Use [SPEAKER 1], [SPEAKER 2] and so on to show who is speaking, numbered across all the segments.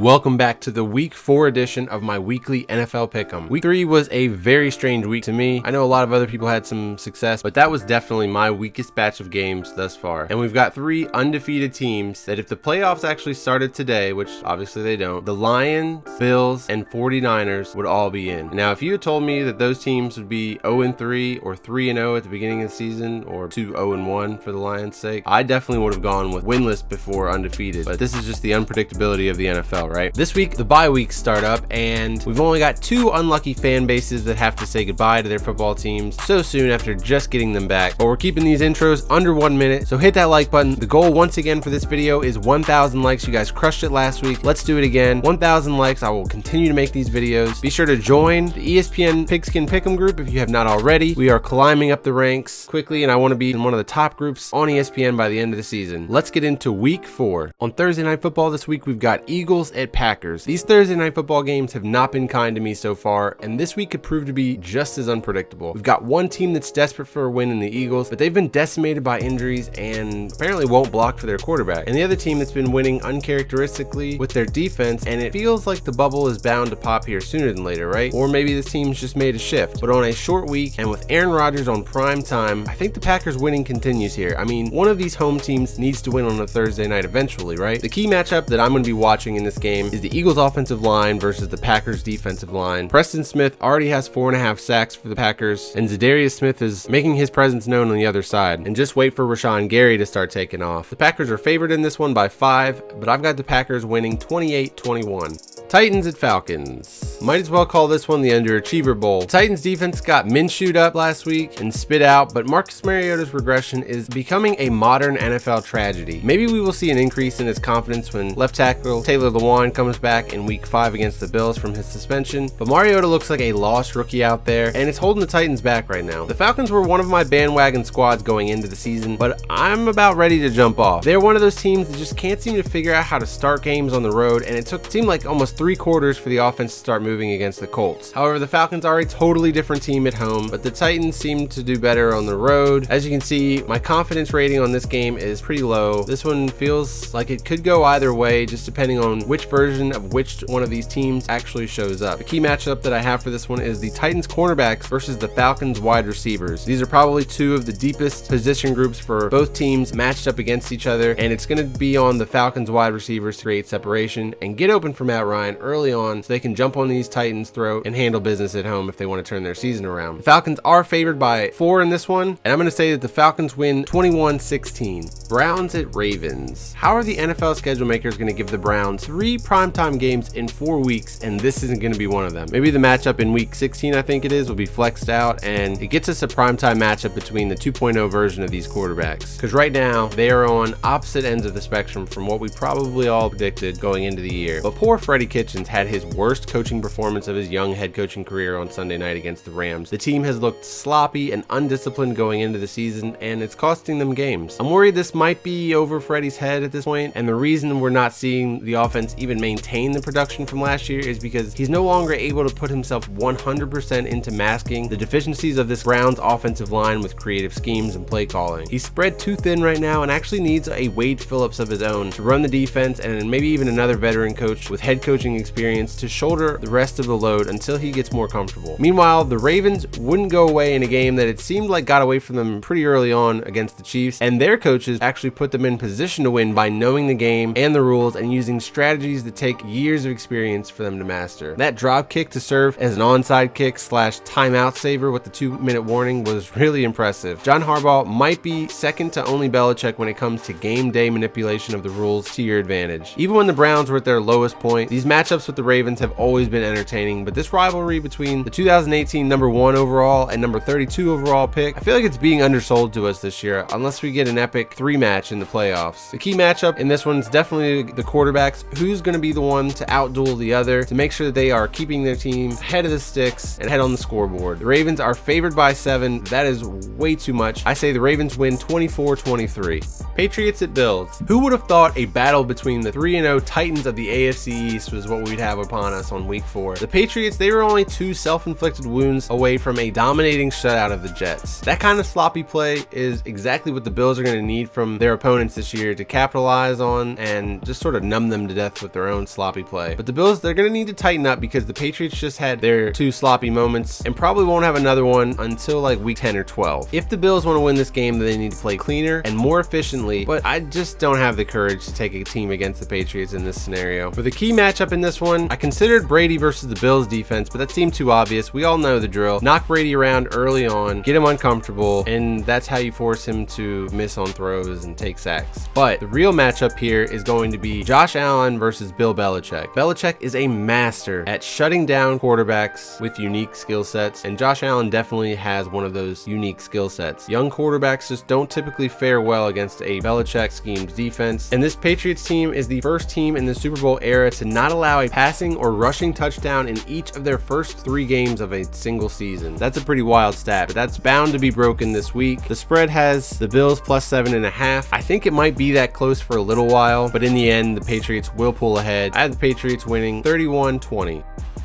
[SPEAKER 1] Welcome back to the Week 4 edition of my weekly NFL Pick'em. Week 3 was a very strange week to me. I know a lot of other people had some success, but that was definitely my weakest batch of games thus far. And we've got 3 undefeated teams that if the playoffs actually started today, which obviously they don't, the Lions, Bills, and 49ers would all be in. Now, if you had told me that those teams would be 0-3 or 3-0 at the beginning of the season, or 2-0-1 for the Lions' sake, I definitely would have gone with winless before undefeated. But this is just the unpredictability of the NFL. Right? This week, the bye weeks start up, and we've only got 2 unlucky fan bases that have to say goodbye to their football teams so soon after just getting them back. But we're keeping these intros under 1 minute, so hit that like button. The goal once again for this video is 1,000 likes. You guys crushed it last week. Let's do it again. 1,000 likes. I will continue to make these videos. Be sure to join the ESPN Pigskin Pick'em group if you have not already. We are climbing up the ranks quickly, and I want to be in one of the top groups on ESPN by the end of the season. Let's get into week 4. On Thursday Night Football this week, we've got Eagles at Packers. These Thursday night football games have not been kind to me so far, and this week could prove to be just as unpredictable. We've got one team that's desperate for a win in the Eagles, but they've been decimated by injuries and apparently won't block for their quarterback. And the other team that's been winning uncharacteristically with their defense, and it feels like the bubble is bound to pop here sooner than later, right? Or maybe this team's just made a shift. But on a short week and with Aaron Rodgers on prime time, I think the Packers winning continues here. I mean, one of these home teams needs to win on a Thursday night eventually, right? The key matchup that I'm going to be watching in this game is the Eagles offensive line versus the Packers defensive line. Preston Smith already has 4.5 sacks for the Packers, and Zadarius Smith is making his presence known on the other side. And just wait for Rashawn Gary to start taking off. The Packers are favored in this one by 5, but I've got the Packers winning 28-21. Titans at Falcons. Might as well call this one the Underachiever Bowl. Titans defense got Minshew'd up last week and spit out, but Marcus Mariota's regression is becoming a modern NFL tragedy. Maybe we will see an increase in his confidence when left tackle Taylor Lewan comes back in week 5 against the Bills from his suspension, but Mariota looks like a lost rookie out there, and it's holding the Titans back right now. The Falcons were one of my bandwagon squads going into the season, but I'm about ready to jump off. They're one of those teams that just can't seem to figure out how to start games on the road, and it seemed like almost 3 quarters for the offense to start moving against the Colts. However, the Falcons are a totally different team at home, but the Titans seem to do better on the road. As you can see, my confidence rating on this game is pretty low. This one feels like it could go either way, just depending on which version of which one of these teams actually shows up. The key matchup that I have for this one is the Titans cornerbacks versus the Falcons wide receivers. These are probably 2 of the deepest position groups for both teams matched up against each other, and it's going to be on the Falcons wide receivers to create separation and get open for Matt Ryan early on so they can jump on these Titans' throat and handle business at home if they want to turn their season around. The Falcons are favored by 4 in this one, and I'm going to say that the Falcons win 21-16. Browns at Ravens. How are the NFL schedule makers going to give the Browns 3 primetime games in 4 weeks, and this isn't going to be one of them? Maybe the matchup in week 16, I think it is, will be flexed out, and it gets us a primetime matchup between the 2.0 version of these quarterbacks. Because right now, they are on opposite ends of the spectrum from what we probably all predicted going into the year. But poor Freddie Kitchens had his worst coaching performance of his young head coaching career on Sunday night against the Rams. The team has looked sloppy and undisciplined going into the season, and it's costing them games. I'm worried this might be over Freddie's head at this point, and the reason we're not seeing the offense even maintain the production from last year is because he's no longer able to put himself 100% into masking the deficiencies of this Browns offensive line with creative schemes and play calling. He's spread too thin right now and actually needs a Wade Phillips of his own to run the defense, and maybe even another veteran coach with head coaching experience to shoulder the rest of the load until he gets more comfortable. Meanwhile, the Ravens wouldn't go away in a game that it seemed like got away from them pretty early on against the Chiefs, and their coaches actually put them in position to win by knowing the game and the rules and using strategies that take years of experience for them to master. That drop kick to serve as an onside kick / timeout saver with the 2-minute warning was really impressive. John Harbaugh might be second to only Belichick when it comes to game day manipulation of the rules to your advantage. Even when the Browns were at their lowest point, these matchups with the Ravens have always been entertaining, but this rivalry between the 2018 number 1 overall and number 32 overall pick, I feel like it's being undersold to us this year unless we get an epic 3-match in the playoffs. The key matchup in this one is definitely the quarterbacks. Who's going to be the one to outduel the other to make sure that they are keeping their team ahead of the sticks and head on the scoreboard. The Ravens are favored by 7. That is way too much. I say the Ravens win 24-23. Patriots at Bills. Who would have thought a battle between the 3-0 Titans of the AFC East was what we'd have upon us on week for. The Patriots, they were only 2 self-inflicted wounds away from a dominating shutout of the Jets. That kind of sloppy play is exactly what the Bills are going to need from their opponents this year to capitalize on and just sort of numb them to death with their own sloppy play. But the Bills, they're going to need to tighten up because the Patriots just had their 2 sloppy moments and probably won't have another one until like week 10 or 12. If the Bills want to win this game, then they need to play cleaner and more efficiently, but I just don't have the courage to take a team against the Patriots in this scenario. For the key matchup in this one, I considered Brady versus the Bills defense, but that seemed too obvious. We all know the drill. Knock Brady around early on, get him uncomfortable, and that's how you force him to miss on throws and take sacks. But the real matchup here is going to be Josh Allen versus Bill Belichick. Belichick is a master at shutting down quarterbacks with unique skill sets, and Josh Allen definitely has one of those unique skill sets. Young quarterbacks just don't typically fare well against a Belichick schemed defense, and this Patriots team is the first team in the Super Bowl era to not allow a passing or rushing touchdown in each of their first 3 games of a single season. That's a pretty wild stat, but that's bound to be broken this week. The spread has the Bills plus 7.5. I think it might be that close for a little while, but in the end, the Patriots will pull ahead. I have the Patriots winning 31-20.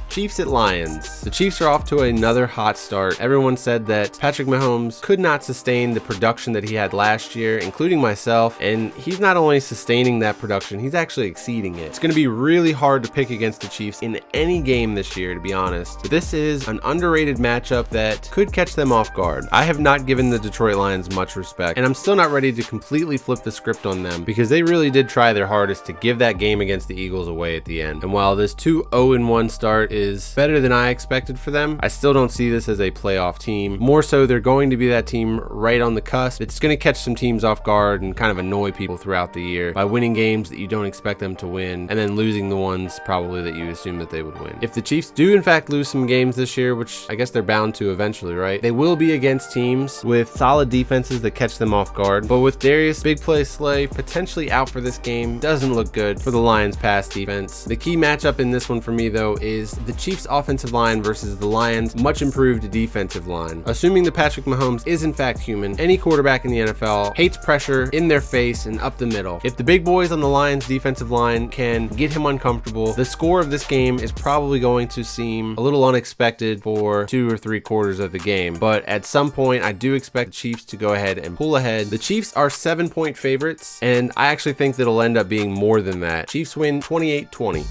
[SPEAKER 1] Chiefs at Lions. The Chiefs are off to another hot start. Everyone said that Patrick Mahomes could not sustain the production that he had last year, including myself, and he's not only sustaining that production, he's actually exceeding it. It's going to be really hard to pick against the Chiefs in any game this year, to be honest. But this is an underrated matchup that could catch them off guard. I have not given the Detroit Lions much respect, and I'm still not ready to completely flip the script on them because they really did try their hardest to give that game against the Eagles away at the end. And while this 2-0-1 start is better than I expected for them, I still don't see this as a playoff team. More so, they're going to be that team right on the cusp. It's going to catch some teams off guard and kind of annoy people throughout the year by winning games that you don't expect them to win and then losing the ones probably that you assume that they would win. If the Chiefs do in fact lose some games this year, which I guess they're bound to eventually, right? They will be against teams with solid defenses that catch them off guard. But with Darius Big Play Slay potentially out for this game, doesn't look good for the Lions pass defense. The key matchup in this one for me though is the Chiefs offensive line versus the Lions much improved defensive line. Assuming that Patrick Mahomes is in fact human, any quarterback in the NFL hates pressure in their face and up the middle. If the big boys on the Lions defensive line can get him uncomfortable, the score of this game is probably going to seem a little unexpected for 2 or 3 quarters of the game. But at some point, I do expect the Chiefs to go ahead and pull ahead. The Chiefs are 7-point favorites, and I actually think that it'll end up being more than that. Chiefs win 28-20.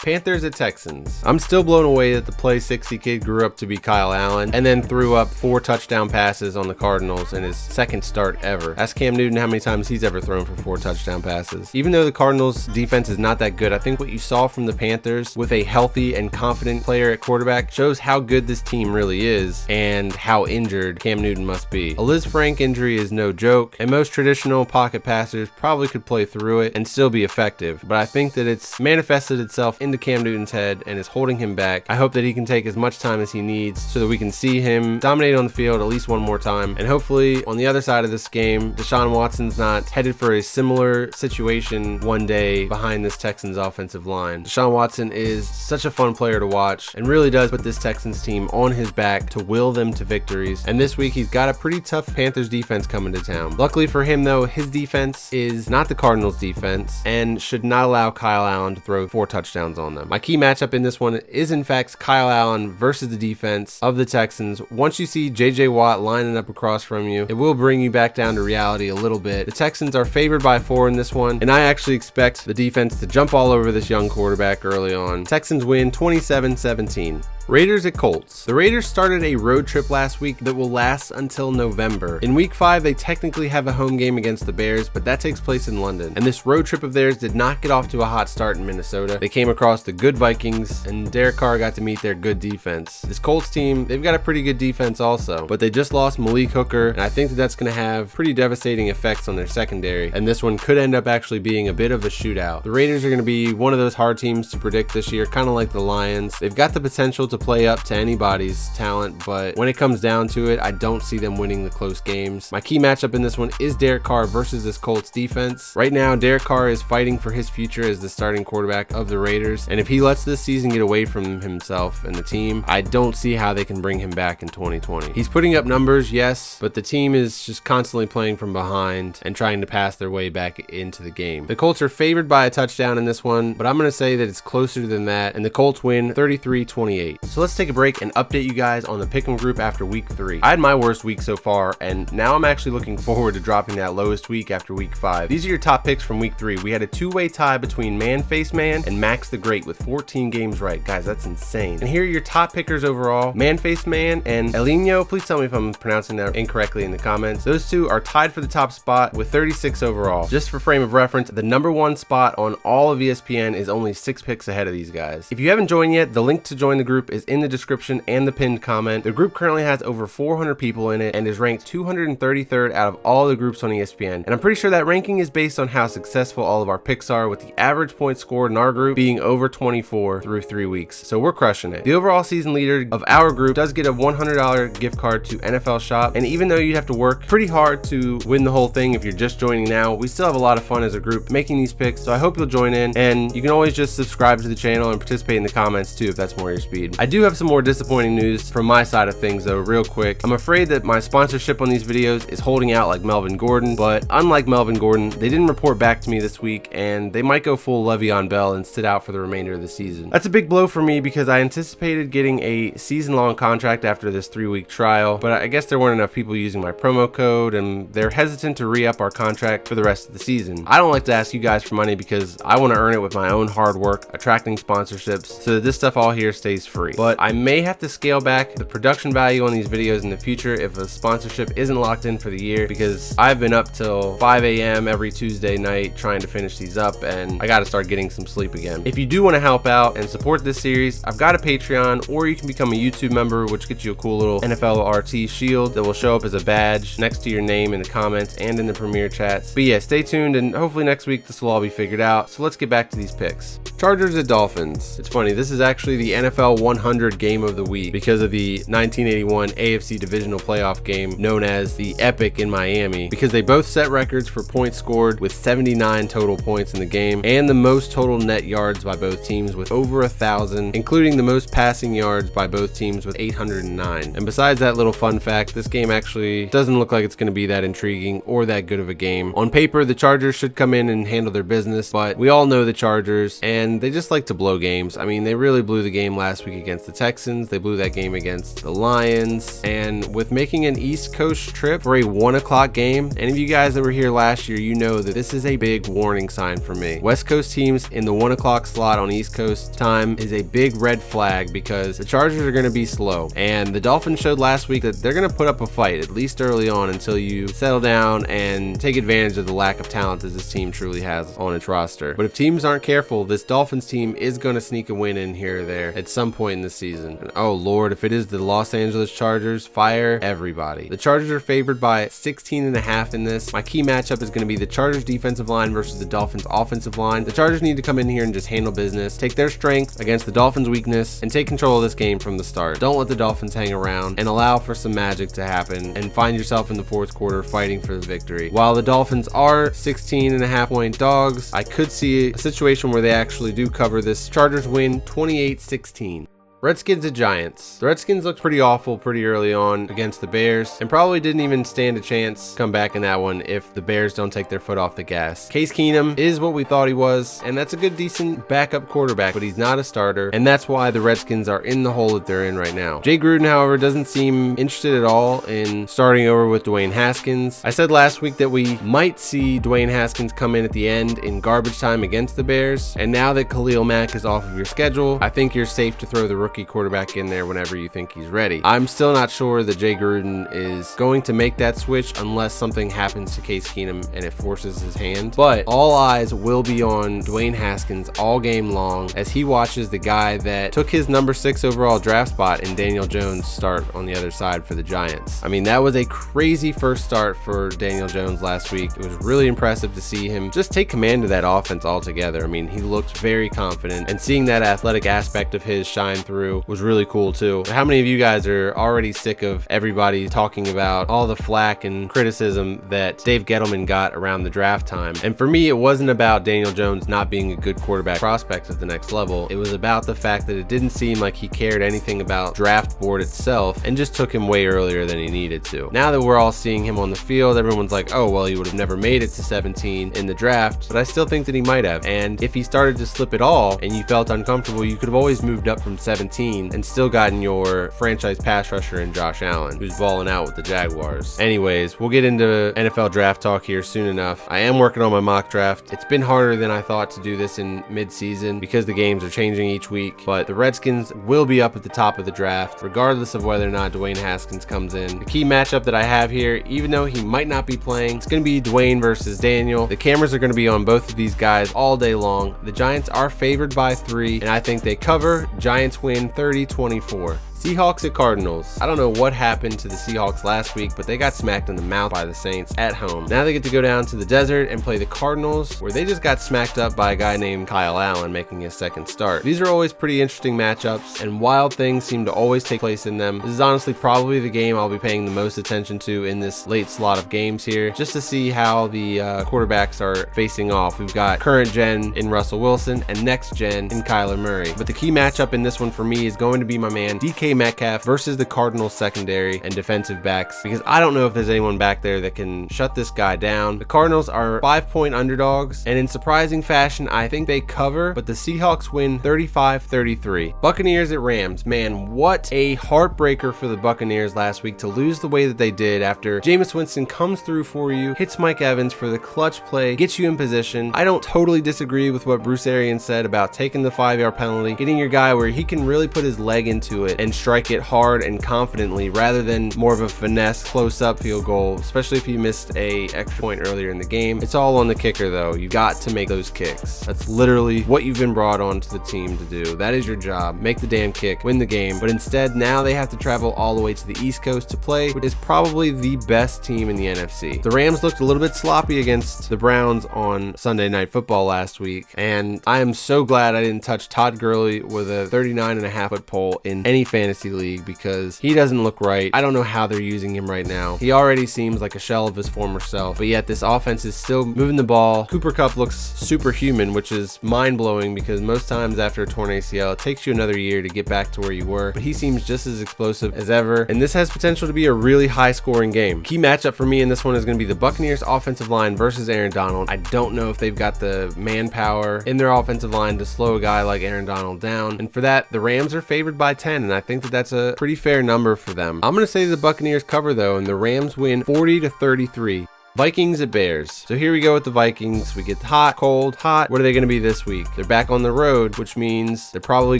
[SPEAKER 1] Panthers at Texans. I'm still blown away that the Play 60 kid grew up to be Kyle Allen and then threw up 4 touchdown passes on the Cardinals in his second start ever. Ask Cam Newton how many times he's ever thrown for 4 touchdown passes. Even though the Cardinals defense is not that good, I think what you saw from the Panthers with a healthy and confident player at quarterback shows how good this team really is and how injured Cam Newton must be. A Liz Frank injury is no joke, and most traditional pocket passers probably could play through it and still be effective, but I think that it's manifested itself into Cam Newton's head and is holding him back. I hope that he can take as much time as he needs so that we can see him dominate on the field at least one more time. And hopefully on the other side of this game, Deshaun Watson's not headed for a similar situation one day behind this Texans offensive line. Deshaun Watson is such a fun player to watch and really does put this Texans team on his back to will them to victories. And this week he's got a pretty tough Panthers defense coming to town. Luckily for him though, his defense is not the Cardinals defense and should not allow Kyle Allen to throw 4 touchdowns on them. My key matchup in this one is in fact Kyle Allen versus the defense of the Texans. Once you see JJ Watt lining up across from you, it will bring you back down to reality a little bit. The Texans are favored by 4 in this one, and I actually expect the defense to jump all over this young quarterback early on. Texans win 27-17. Raiders at Colts. The Raiders started a road trip last week that will last until November. In week 5, they technically have a home game against the Bears, but that takes place in London. And this road trip of theirs did not get off to a hot start in Minnesota. They came across the good Vikings, and Derek Carr got to meet their good defense. This Colts team, they've got a pretty good defense also, but they just lost Malik Hooker, and I think that that's going to have pretty devastating effects on their secondary, and this one could end up actually being a bit of a shootout. The Raiders are going to be one of those hard teams to predict this year, kind of like the Lions. They've got the potential to play up to anybody's talent, but when it comes down to it, I don't see them winning the close games. My key matchup in this one is Derek Carr versus this Colts defense. Right now, Derek Carr is fighting for his future as the starting quarterback of the Raiders, and if he lets this season get away from himself and the team, I don't see how they can bring him back in 2020. He's putting up numbers, yes, but the team is just constantly playing from behind and trying to pass their way back into the game. The Colts are favored by a touchdown in this one, but I'm going to say that it's closer than that, and the Colts win 33-28. So let's take a break and update you guys on the Pick'em group after week 3. I had my worst week so far, and now I'm actually looking forward to dropping that lowest week after week 5. These are your top picks from week 3. We had a two-way tie between Man Face Man and Max the Great with 14 games right. Guys, that's insane. And here are your top pickers overall. Man Face Man and Elinho, please tell me if I'm pronouncing that incorrectly in the comments. Those two are tied for the top spot with 36 overall. Just for frame of reference, the number 1 spot on all of ESPN is only 6 picks ahead of these guys. If you haven't joined yet, the link to join the group is in the description and the pinned comment. The group currently has over 400 people in it and is ranked 233rd out of all the groups on ESPN. And I'm pretty sure that ranking is based on how successful all of our picks are, with the average points scored in our group being over 24 through 3 weeks. So we're crushing it. The overall season leader of our group does get a $100 gift card to NFL Shop, and even though you have to work pretty hard to win the whole thing if you're just joining now, we still have a lot of fun as a group making these picks, so I hope you'll join in, and you can always just subscribe to the channel and participate in the comments too if that's more your speed. I do have some more disappointing news from my side of things though, real quick. I'm afraid that my sponsorship on these videos is holding out like Melvin Gordon, but unlike Melvin Gordon, they didn't report back to me this week, and they might go full Le'Veon Bell and sit out for the remainder of the season. That's a big blow for me because I anticipated getting a season-long contract after this 3-week trial, but I guess there weren't enough people using my promo code, and they're hesitant to re-up our contract for the rest of the season. I don't like to ask you guys for money because I want to earn it with my own hard work, attracting sponsorships, so that this stuff all here stays free. But I may have to scale back the production value on these videos in the future if a sponsorship isn't locked in for the year, because I've been up till 5 a.m. every Tuesday night trying to finish these up, and I got to start getting some sleep again. If you do want to help out and support this series, I've got a Patreon, or you can become a YouTube member, which gets you a cool little NFLRT shield that will show up as a badge next to your name in the comments and in the premiere chats. But yeah, stay tuned, and hopefully next week this will all be figured out. So let's get back to these picks. Chargers at Dolphins. It's funny, this is actually the NFL 100 game of the week because of the 1981 AFC divisional playoff game known as the Epic in Miami, because they both set records for points scored with 79 total points in the game, and the most total net yards by both teams with over 1,000, including the most passing yards by both teams with 809. And besides that little fun fact, this game actually doesn't look like it's going to be that intriguing or that good of a game. On paper, the Chargers should come in and handle their business, but we all know the Chargers, and they just like to blow games. I mean, they really blew the game last week against the Texans. They blew that game against the Lions, and with making an East Coast trip for a 1 o'clock game, any of you guys that were here last year, you know that this is a big warning sign for me. West Coast teams in the 1 o'clock slot on East Coast time is a big red flag because the Chargers are going to be slow, and the Dolphins showed last week that they're going to put up a fight, at least early on, until you settle down and take advantage of the lack of talent that this team truly has on its roster. But if teams aren't careful, this Dolphins team is going to sneak a win in here or there at some point in the season. And oh Lord, if it is the Los Angeles Chargers, fire everybody. The Chargers are favored by 16.5 in this. My key matchup is going to be the Chargers defensive line versus the Dolphins offensive line. The Chargers need to come in here and just handle business, take their strength against the Dolphins' weakness, and take control of this game from the start. Don't let the Dolphins hang around and allow for some magic to happen and find yourself in the fourth quarter fighting for the victory. While the Dolphins are 16.5-point dogs, I could see a situation where they actually do cover this. Chargers win 28-16. Redskins at Giants. The Redskins looked pretty awful pretty early on against the Bears and probably didn't even stand a chance to come back in that one if the Bears don't take their foot off the gas. Case Keenum is what we thought he was, and that's a good, decent backup quarterback, but he's not a starter, and that's why the Redskins are in the hole that they're in right now. Jay Gruden, however, doesn't seem interested at all in starting over with Dwayne Haskins. I said last week that we might see Dwayne Haskins come in at the end in garbage time against the Bears, and now that Khalil Mack is off of your schedule, I think you're safe to throw the rookie quarterback in there whenever you think he's ready. I'm still not sure that Jay Gruden is going to make that switch unless something happens to Case Keenum and it forces his hand, but all eyes will be on Dwayne Haskins all game long as he watches the guy that took his number 6 overall draft spot in Daniel Jones start on the other side for the Giants. I mean, that was a crazy first start for Daniel Jones last week. It was really impressive to see him just take command of that offense altogether. I mean, he looked very confident, and seeing that athletic aspect of his shine through through was really cool too. How many of you guys are already sick of everybody talking about all the flack and criticism that Dave Gettleman got around the draft time? And for me, it wasn't about Daniel Jones not being a good quarterback prospect at the next level. It was about the fact that it didn't seem like he cared anything about draft board itself and just took him way earlier than he needed to. Now that we're all seeing him on the field, everyone's like, oh, well, he would have never made it to 17 in the draft, but I still think that he might have. And if he started to slip at all and you felt uncomfortable, you could have always moved up from 17 and still gotten your franchise pass rusher in Josh Allen, who's balling out with the Jaguars. Anyways, we'll get into NFL draft talk here soon enough. I am working on my mock draft. It's been harder than I thought to do this in mid-season because the games are changing each week, but the Redskins will be up at the top of the draft, regardless of whether or not Dwayne Haskins comes in. The key matchup that I have here, even though he might not be playing, it's going to be Dwayne versus Daniel. The cameras are going to be on both of these guys all day long. The Giants are favored by 3, and I think they cover. Giants win 30-24. Seahawks at Cardinals. I don't know what happened to the Seahawks last week, but they got smacked in the mouth by the Saints at home. Now they get to go down to the desert and play the Cardinals, where they just got smacked up by a guy named Kyle Allen making his second start. These are always pretty interesting matchups, and wild things seem to always take place in them. This is honestly probably the game I'll be paying the most attention to in this late slot of games here, just to see how the quarterbacks are facing off. We've got current gen in Russell Wilson and next gen in Kyler Murray. But the key matchup in this one for me is going to be my man DK Metcalf versus the Cardinals secondary and defensive backs, because I don't know if there's anyone back there that can shut this guy down. The Cardinals are 5-point underdogs, and in surprising fashion, I think they cover, but the Seahawks win 35-33. Buccaneers at Rams. Man, what a heartbreaker for the Buccaneers last week to lose the way that they did after Jameis Winston comes through for you, hits Mike Evans for the clutch play, gets you in position. I don't totally disagree with what Bruce Arians said about taking the 5-yard penalty, getting your guy where he can really put his leg into it and strike it hard and confidently rather than more of a finesse close-up field goal, especially if you missed a extra point earlier in the game. It's all on the kicker though. You got to make those kicks. That's literally what you've been brought on to the team to do. That is your job. Make the damn kick, win the game. But instead, now they have to travel all the way to the East Coast to play, which is probably the best team in the NFC. The Rams looked a little bit sloppy against the Browns on Sunday Night Football last week, and I am so glad I didn't touch Todd Gurley with a 39.5-foot pole in any fantasy league, because he doesn't look right. I don't know how they're using him right now. He already seems like a shell of his former self, but yet this offense is still moving the ball. Cooper Kupp looks superhuman, which is mind-blowing because most times after a torn ACL, it takes you another year to get back to where you were, but he seems just as explosive as ever, and this has potential to be a really high-scoring game. Key matchup for me in this one is going to be the Buccaneers offensive line versus Aaron Donald. I don't know if they've got the manpower in their offensive line to slow a guy like Aaron Donald down, and for that, the Rams are favored by 10, and I think that that's a pretty fair number for them. I'm going to say the Buccaneers cover though, and the Rams win 40-33. Vikings at Bears. So here we go with the Vikings. We get hot, cold, hot. What are they going to be this week? They're back on the road, which means they're probably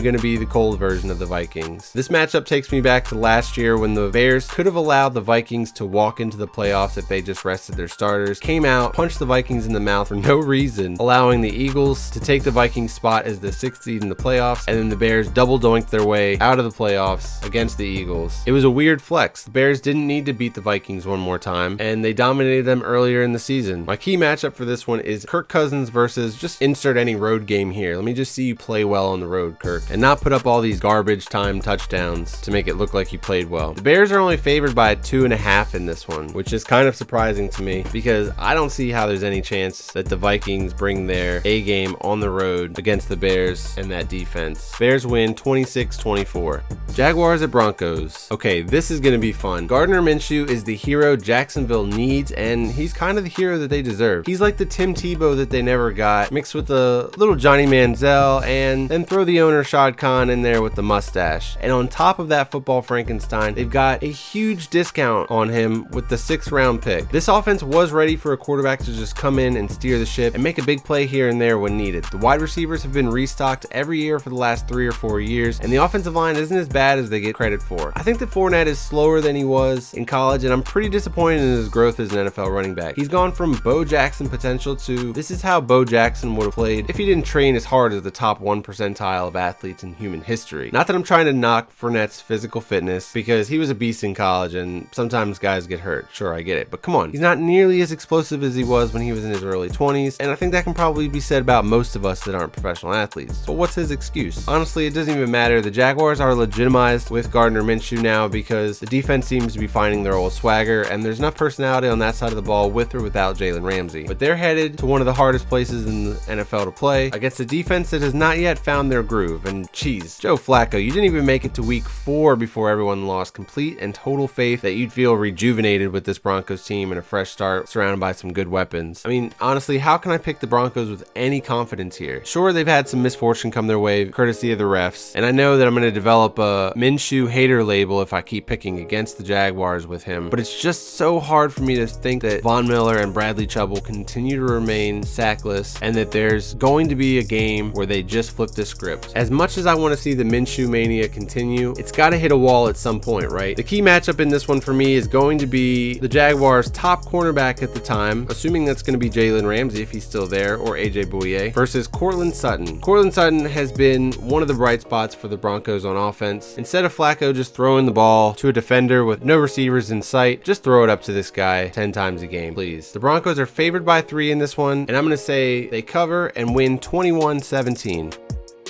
[SPEAKER 1] going to be the cold version of the Vikings. This matchup takes me back to last year when the Bears could have allowed the Vikings to walk into the playoffs if they just rested their starters, came out, punched the Vikings in the mouth for no reason, allowing the Eagles to take the Vikings spot as the 6th seed in the playoffs, and then the Bears double doinked their way out of the playoffs against the Eagles. It was a weird flex. The Bears didn't need to beat the Vikings one more time, and they dominated them earlier in the season. My key matchup for this one is Kirk Cousins versus, just insert any road game here. Let me just see you play well on the road, Kirk, and not put up all these garbage time touchdowns to make it look like you played well. The Bears are only favored by 2.5 in this one, which is kind of surprising to me because I don't see how there's any chance that the Vikings bring their A game on the road against the Bears and that defense. Bears win 26-24. Jaguars at Broncos. Okay, this is going to be fun. Gardner Minshew is the hero Jacksonville needs, and he's kind of the hero that they deserve. He's like the Tim Tebow that they never got, mixed with a little Johnny Manziel, and then throw the owner Shad Khan in there with the mustache. And on top of that football Frankenstein, they've got a huge discount on him with the 6th round pick. This offense was ready for a quarterback to just come in and steer the ship and make a big play here and there when needed. The wide receivers have been restocked every year for the last 3 or 4 years, and the offensive line isn't as bad as they get credit for. I think that Fournette is slower than he was in college, and I'm pretty disappointed in his growth as an NFL running running back. He's gone from Bo Jackson potential to this is how Bo Jackson would have played if he didn't train as hard as the top 1 percentile of athletes in human history. Not that I'm trying to knock Fournette's physical fitness, because he was a beast in college and sometimes guys get hurt. Sure, I get it, but come on. He's not nearly as explosive as he was when he was in his early 20s, and I think that can probably be said about most of us that aren't professional athletes. But what's his excuse? Honestly, it doesn't even matter. The Jaguars are legitimized with Gardner Minshew now because the defense seems to be finding their old swagger, and there's enough personality on that side of the ball with or without Jalen Ramsey. But they're headed to one of the hardest places in the NFL to play against a defense that has not yet found their groove. And geez, Joe Flacco, you didn't even make it to week 4 before everyone lost complete and total faith that you'd feel rejuvenated with this Broncos team and a fresh start surrounded by some good weapons. I mean, honestly, how can I pick the Broncos with any confidence here? Sure, they've had some misfortune come their way courtesy of the refs, and I know that I'm going to develop a Minshew hater label if I keep picking against the Jaguars with him, but it's just so hard for me to think that Von Miller and Bradley Chubb will continue to remain sackless and that there's going to be a game where they just flip the script. As much as I want to see the Minshew mania continue, it's got to hit a wall at some point, right? The key matchup in this one for me is going to be the Jaguars' top cornerback at the time, assuming that's going to be Jalen Ramsey if he's still there, or AJ Bouye, versus Courtland Sutton. Courtland Sutton has been one of the bright spots for the Broncos on offense. Instead of Flacco just throwing the ball to a defender with no receivers in sight, just throw it up to this guy 10 times a game, please. The Broncos are favored by 3 in this one, and I'm going to say they cover and win 21-17.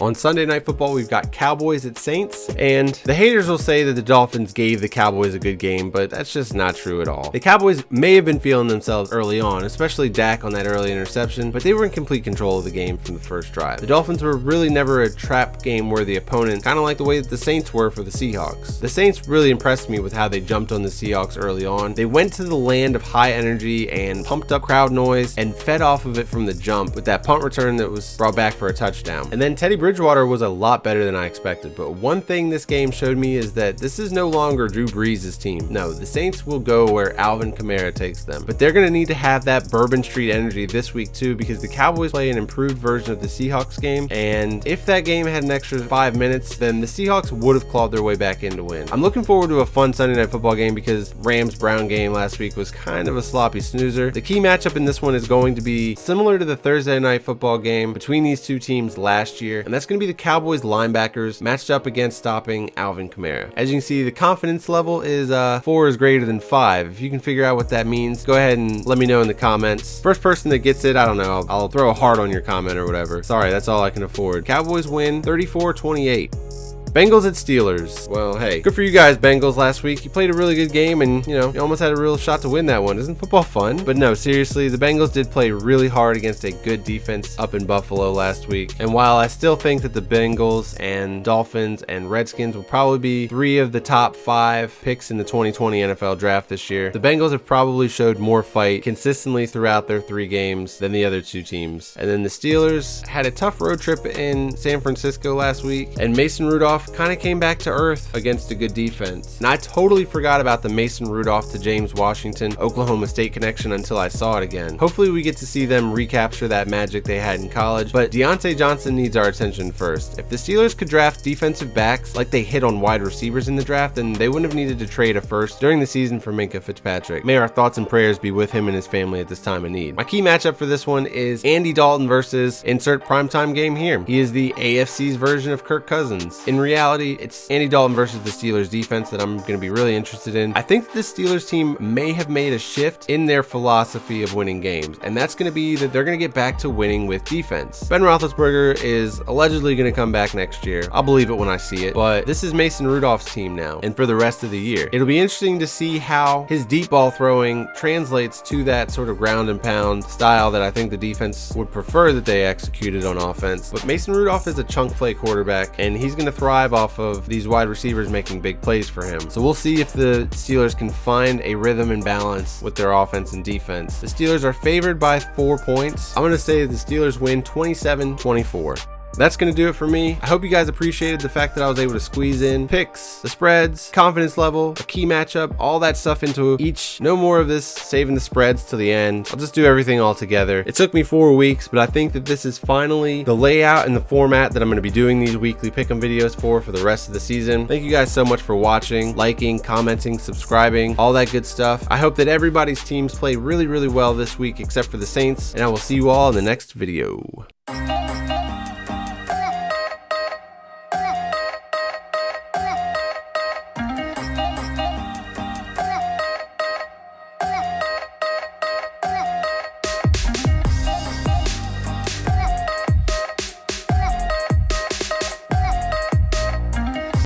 [SPEAKER 1] On Sunday Night Football, we've got Cowboys at Saints, and the haters will say that the Dolphins gave the Cowboys a good game, but that's just not true at all. The Cowboys may have been feeling themselves early on, especially Dak on that early interception, but they were in complete control of the game from the first drive. The Dolphins were really never a trap game worthy opponent, kind of like the way that the Saints were for the Seahawks. The Saints really impressed me with how they jumped on the Seahawks early on. They went to the land of high energy and pumped up crowd noise and fed off of it from the jump with that punt return that was brought back for a touchdown. And then Teddy Bridgewater was a lot better than I expected, but one thing this game showed me is that this is no longer Drew Brees' team. No, the Saints will go where Alvin Kamara takes them, but they're going to need to have that Bourbon Street energy this week too, because the Cowboys play an improved version of the Seahawks game, and if that game had an extra 5 minutes, then the Seahawks would have clawed their way back in to win. I'm looking forward to a fun Sunday Night Football game because Rams-Brown game last week was kind of a sloppy snoozer. The key matchup in this one is going to be similar to the Thursday Night Football game between these two teams last year, and that's going to be the Cowboys linebackers matched up against stopping Alvin Kamara. As you can see, the confidence level is 4 is greater than 5. If you can figure out what that means, go ahead and let me know in the comments. First person that gets it, I don't know, I'll throw a heart on your comment or whatever. Sorry, that's all I can afford. Cowboys win 34-28. Bengals at Steelers. Well, hey, good for you guys, Bengals, last week. You played a really good game and, you almost had a real shot to win that one. Isn't football fun? But no, seriously, the Bengals did play really hard against a good defense up in Buffalo last week. And while I still think that the Bengals and Dolphins and Redskins will probably be 3 of the top 5 picks in the 2020 NFL draft this year, the Bengals have probably showed more fight consistently throughout their 3 games than the other 2 teams. And then the Steelers had a tough road trip in San Francisco last week, and Mason Rudolph kind of came back to earth against a good defense. And I totally forgot about the Mason Rudolph to James Washington Oklahoma State connection until I saw it again. Hopefully we get to see them recapture that magic they had in college, but Deontay Johnson needs our attention first. If the Steelers could draft defensive backs like they hit on wide receivers in the draft, then they wouldn't have needed to trade a first during the season for Minkah Fitzpatrick. May our thoughts and prayers be with him and his family at this time of need. My key matchup for this one is Andy Dalton versus insert primetime game here. He is the AFC's version of Kirk Cousins. In reality, it's Andy Dalton versus the Steelers defense that I'm going to be really interested in. I think the Steelers team may have made a shift in their philosophy of winning games, and that's going to be that they're going to get back to winning with defense. Ben Roethlisberger is allegedly going to come back next year. I'll believe it when I see it, but this is Mason Rudolph's team now, and for the rest of the year. It'll be interesting to see how his deep ball throwing translates to that sort of ground and pound style that I think the defense would prefer that they executed on offense. But Mason Rudolph is a chunk play quarterback, and he's going to thrive off of these wide receivers making big plays for him. So we'll see if the Steelers can find a rhythm and balance with their offense and defense. The Steelers are favored by 4 points. I'm going to say the Steelers win 27-24. That's going to do it for me. I hope you guys appreciated the fact that I was able to squeeze in picks, the spreads, confidence level, a key matchup, all that stuff into each. No more of this saving the spreads till the end. I'll just do everything all together. It took me 4 weeks, but I think that this is finally the layout and the format that I'm going to be doing these weekly pick'em videos for the rest of the season. Thank you guys so much for watching, liking, commenting, subscribing, all that good stuff. I hope that everybody's teams play really, really well this week except for the Saints, and I will see you all in the next video.